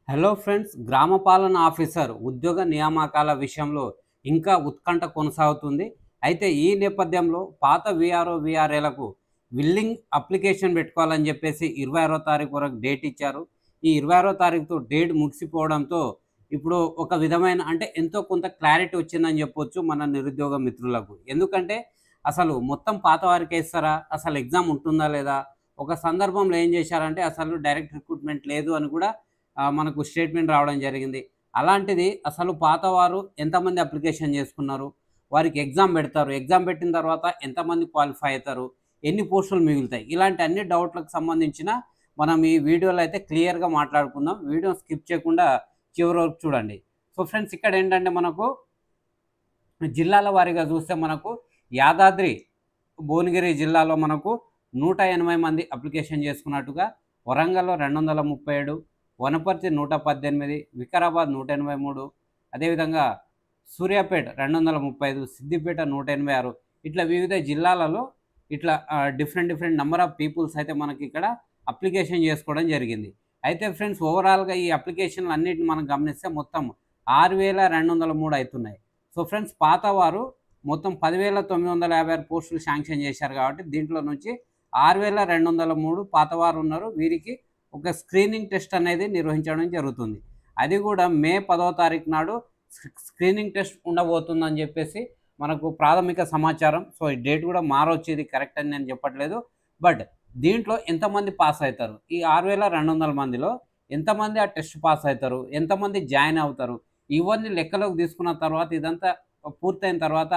Hello friends, గ్రామ పాలన officer ఉద్యోగ నియామకాల విషయంలో ఇంకా ఉత్కంఠ కొనసాగుతుంది. అయితే ఈ నేపథ్యంలో పాత వీఆర్ఓ, వీఆర్ఏలకు విల్లింగ్ అప్లికేషన్ పెట్టుకోవాలని చెప్పేసి 26వ తారీఖు వరకు డేట్ ఇచ్చారు. ఈ 26వ తారీఖుతో డేట్ ముగిసిపోవడంతో ఇప్పుడు ఒక విధమైన అంటే ఎంతో కొంత క్లారిటీ వచ్చిందని చెప్పొచ్చు మన నిరుద్యోగ మిత్రులకు. ఎందుకంటే అసలు మొత్తం పాత వారికే ఇస్తారా? అసలు ఎగ్జామ్ ఉంటుందా లేదా? ఒక సందర్భంలో ఏం చేశారంటే అసలు డైరెక్ట్ రిక్రూట్మెంట్ లేదు అని కూడా మనకు స్టేట్మెంట్ రావడం జరిగింది. అలాంటిది అసలు పాతవారు ఎంతమంది అప్లికేషన్ చేసుకున్నారు? వారికి ఎగ్జామ్ పెడతారు. ఎగ్జామ్ పెట్టిన తర్వాత ఎంతమంది క్వాలిఫై అయితారు? ఎన్ని పోస్టులు మిగులుతాయి? ఇలాంటి అన్ని డౌట్‌లకు సంబంధించిన మనం ఈ వీడియోలో అయితే క్లియర్‌గా మాట్లాడుకుందాం. వీడియో స్కిప్ చేయకుండా చివరి వరకు చూడండి. సో ఫ్రెండ్స్, ఇక్కడ ఏంటంటే మనకు జిల్లాల వారీగా చూస్తే మనకు యాదాద్రి భువనగిరి జిల్లాలో మనకు 180 మంది అప్లికేషన్ చేసుకున్నట్టుగా, వరంగల్‌లో 237, వనపర్తి 118, వికారాబాద్ 183, అదేవిధంగా సూర్యాపేట 235, సిద్దిపేట 186, ఇట్లా వివిధ జిల్లాలలో ఇట్లా డిఫరెంట్ నంబర్ ఆఫ్ పీపుల్స్ అయితే మనకి ఇక్కడ అప్లికేషన్ చేసుకోవడం జరిగింది. అయితే ఫ్రెండ్స్, ఓవరాల్‌గా ఈ అప్లికేషన్లు అన్నిటిని మనం గమనిస్తే మొత్తం 6203 అవుతున్నాయి. సో ఫ్రెండ్స్, పాతవారు మొత్తం 10,956 పోస్టులు శాంక్షన్ చేశారు కాబట్టి దీంట్లో నుంచి 6,203 పాతవారు ఉన్నారు. వీరికి ఒక స్క్రీనింగ్ టెస్ట్ అనేది నిర్వహించడం జరుగుతుంది. అది కూడా మే 10వ తారీఖు నాడు స్క్రీనింగ్ టెస్ట్ ఉండబోతుందని చెప్పేసి మనకు ప్రాథమిక సమాచారం. సో ఈ డేట్ కూడా మారొచ్చు, ఇది కరెక్ట్ అని నేను చెప్పట్లేదు. బట్ దీంట్లో ఎంతమంది పాస్ అవుతారు? ఈ 6,200 మందిలో ఎంతమంది ఆ టెస్ట్ పాస్ అవుతారు? ఎంతమంది జాయిన్ అవుతారు? ఇవన్నీ లెక్కలోకి తీసుకున్న తర్వాత ఇదంతా పూర్తయిన తర్వాత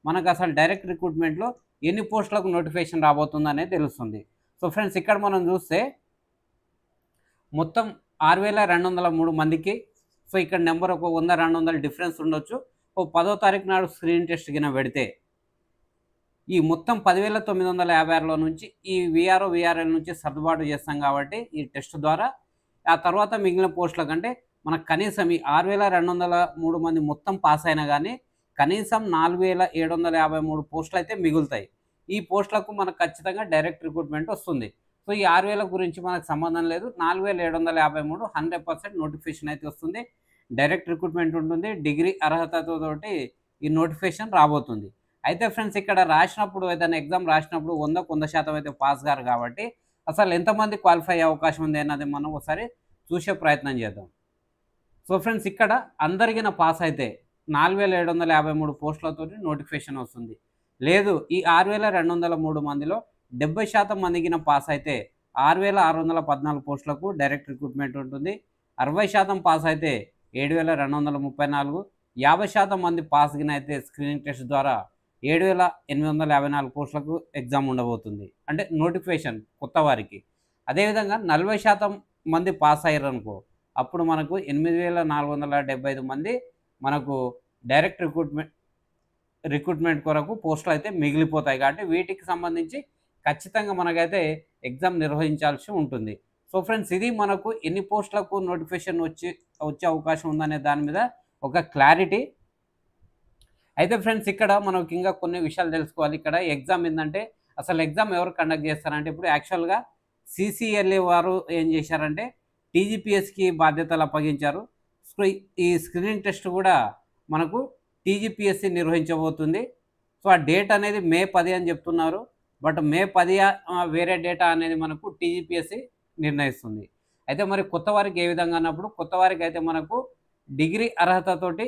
మనకు అసలు డైరెక్ట్ రిక్రూట్మెంట్‌లో ఎన్ని పోస్టులకు నోటిఫికేషన్ రాబోతుందనేది తెలుస్తుంది. సో ఫ్రెండ్స్, ఇక్కడ మనం చూస్తే మొత్తం 6,203 మందికి, సో ఇక్కడ నెంబర్ ఒక 100, 200 డిఫరెన్స్ ఉండొచ్చు. ఓ 10వ తారీఖు నాడు స్క్రీన్ టెస్ట్ గిన పెడితే ఈ మొత్తం 10,956లో నుంచి ఈ వీఆర్ఓ, వీఆర్ఎల్ నుంచి సర్దుబాటు చేస్తాం కాబట్టి ఈ టెస్ట్ ద్వారా ఆ తర్వాత మిగిలిన పోస్టుల కంటే మనకు కనీసం ఈ 6,203 మంది మొత్తం పాస్ అయినా కానీ కనీసం 4,753 పోస్టులు అయితే మిగులుతాయి. ఈ పోస్టులకు మనకు ఖచ్చితంగా డైరెక్ట్ రిక్రూట్మెంట్ వస్తుంది. సో ఈ 6,000 గురించి మనకు సంబంధం లేదు. 4,753 100% నోటిఫికేషన్ అయితే వస్తుంది. డైరెక్ట్ రిక్రూట్మెంట్ ఉంటుంది. డిగ్రీ అర్హతతోటి ఈ నోటిఫికేషన్ రాబోతుంది. అయితే ఫ్రెండ్స్, ఇక్కడ రాసినప్పుడు ఏదైనా ఎగ్జామ్ రాసినప్పుడు 100కు 100% అయితే పాస్ గారు కాబట్టి అసలు ఎంతమంది క్వాలిఫై అయ్యే అవకాశం ఉంది అన్నది మనం ఒకసారి చూసే ప్రయత్నం చేద్దాం. సో ఫ్రెండ్స్, ఇక్కడ అందరిగిన పాస్ అయితే 4,753 పోస్టులతోటి నోటిఫికేషన్ వస్తుంది. లేదు, ఈ 6,203 మందిలో 70% మందికిన పాస్ అయితే 6,614 పోస్టులకు డైరెక్ట్ రిక్రూట్మెంట్ ఉంటుంది. 60% పాస్ అయితే 7,234, 50% మంది పాస్ గిన అయితే స్క్రీనింగ్ టెస్ట్ ద్వారా 7,854 పోస్టులకు ఎగ్జామ్ ఉండబోతుంది. అంటే నోటిఫికేషన్ కొత్త వారికి. అదేవిధంగా 40% మంది పాస్ అయ్యారనుకో, అప్పుడు మనకు 8,475 మంది మనకు డైరెక్ట్ రిక్రూట్మెంట్ కొరకు పోస్టులు అయితే మిగిలిపోతాయి. కాబట్టి వీటికి సంబంధించి ఖచ్చితంగా మనకైతే ఎగ్జామ్ నిర్వహించాల్సి ఉంటుంది. సో ఫ్రెండ్స్, ఇది మనకు ఎన్ని పోస్టులకు నోటిఫికేషన్ వచ్చే అవకాశం ఉందనే దాని మీద ఒక క్లారిటీ. అయితే ఫ్రెండ్స్, ఇక్కడ మనకి ఇంకా కొన్ని విషయాలు తెలుసుకోవాలి. ఇక్కడ ఎగ్జామ్ ఏందంటే అసలు ఎగ్జామ్ ఎవరు కండక్ట్ చేస్తారంటే ఇప్పుడు యాక్చువల్‌గా సీసీఎల్ఏ వారు ఏం చేశారంటే టీజీపీఎస్‌కి బాధ్యతలు అప్పగించారు. సో ఈ స్క్రీనింగ్ టెస్ట్ కూడా మనకు టీజీపీఎస్‌సి నిర్వహించబోతుంది. సో ఆ డేట్ అనేది మే 10 అని చెప్తున్నారు. బట్ మే 10 వేరే డేటా అనేది మనకు టీజీపీఎస్‌సి నిర్ణయిస్తుంది. అయితే మరి కొత్త వారికి ఏ విధంగా అన్నప్పుడు కొత్త వారికైతే మనకు డిగ్రీ అర్హతతోటి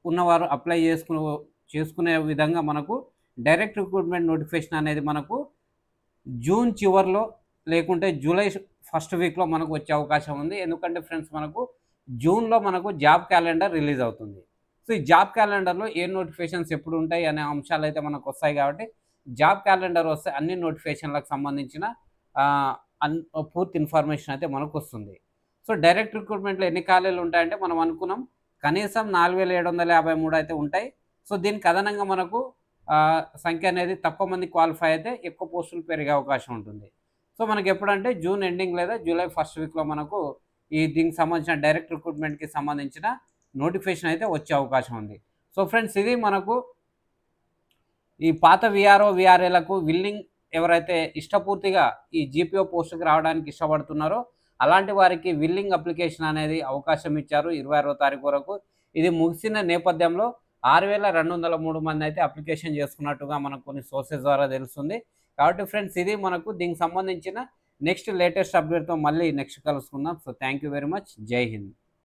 ఉన్నవారు అప్లై చేసుకునే విధంగా మనకు డైరెక్ట్ రిక్రూట్మెంట్ నోటిఫికేషన్ అనేది మనకు జూన్ చివర్లో లేకుంటే జూలై ఫస్ట్ వీక్‌లో మనకు వచ్చే అవకాశం ఉంది. ఎందుకంటే ఫ్రెండ్స్, మనకు జూన్‌లో మనకు జాబ్ క్యాలెండర్ రిలీజ్ అవుతుంది. సో ఈ జాబ్ క్యాలెండర్‌లో ఏ నోటిఫికేషన్స్ ఎప్పుడు ఉంటాయి అనే అంశాలైతే మనకు వస్తాయి కాబట్టి జాబ్ క్యాలెండర్ వస్తే అన్ని నోటిఫికేషన్‌లకు సంబంధించిన ఆహ్, అన్ పూర్తి ఇన్ఫర్మేషన్ అయితే మనకొస్తుంది. సో డైరెక్ట్ రిక్రూట్మెంట్‌లో ఎన్ని ఖాళీలు ఉంటాయంటే మనం అనుకున్నాం కనీసం 4,753 అయితే ఉంటాయి. సో దీనికి అదనంగా మనకు సంఖ్య అనేది తక్కువ మంది క్వాలిఫై అయితే ఎక్కువ పోస్టులు పెరిగే అవకాశం ఉంటుంది. సో మనకెప్పుడంటే జూన్ ఎండింగ్ లేదా జూలై ఫస్ట్ వీక్‌లో మనకు దీనికి సంబంధించిన డైరెక్ట్ రిక్రూట్మెంట్‌కి సంబంధించిన నోటిఫికేషన్ అయితే వచ్చే అవకాశం ఉంది. సో ఫ్రెండ్స్, ఇది మనకు ఈ పాత వీఆర్ఓ, వీఆర్ఏలకు విల్లింగ్ ఎవరైతే ఇష్టపూర్తిగా ఈ జీపీఓ పోస్ట్‌కి రావడానికి ఇష్టపడుతున్నారో అలాంటి వారికి విల్లింగ్ అప్లికేషన్ అనేది అవకాశం ఇచ్చారు 26వ తారీఖు వరకు. ఇది ముగిసిన నేపథ్యంలో 6,203 మంది అయితే అప్లికేషన్ చేసుకున్నట్టుగా మనకు కొన్ని సోర్సెస్ ద్వారా తెలుస్తుంది. కాబట్టి ఫ్రెండ్స్, ఇది మనకు దీనికి సంబంధించిన నెక్స్ట్ లేటెస్ట్ అప్డేట్‌తో మళ్ళీ నెక్స్ట్ కలుసుకుందాం. So thank you very much. జై హింద్.